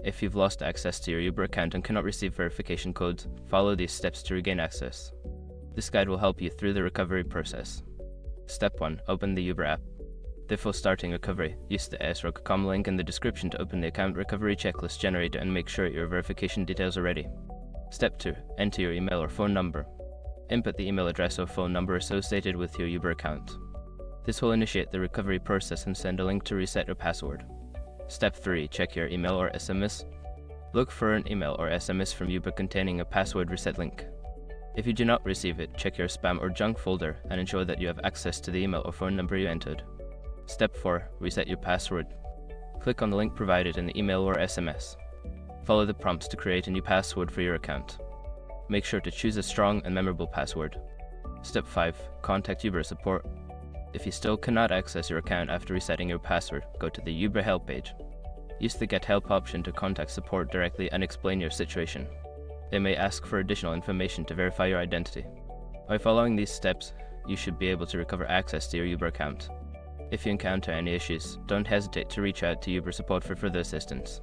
If you've lost access to your Uber account and cannot receive verification codes, follow these steps to regain access. This guide will help you through the recovery process. Step 1. Open the Uber app. Before starting recovery, use the srug.com link in the description to open the account recovery checklist generator and make sure your verification details are ready. Step 2. Enter your email or phone number. Input the email address or phone number associated with your Uber account. This will initiate the recovery process and send a link to reset your password. Step 3. Check your email or SMS. Look for an email or SMS from Uber containing a password reset link. If you do not receive it, check your spam or junk folder and ensure that you have access to the email or phone number you entered. Step 4. Reset your password. Click on the link provided in the email or SMS. Follow the prompts to create a new password for your account. Make sure to choose a strong and memorable password. Step 5. Contact Uber support. If you still cannot access your account after resetting your password, go to the Uber help page. Use the Get Help option to contact support directly and explain your situation. They may ask for additional information to verify your identity. By following these steps, you should be able to recover access to your Uber account. If you encounter any issues, don't hesitate to reach out to Uber support for further assistance.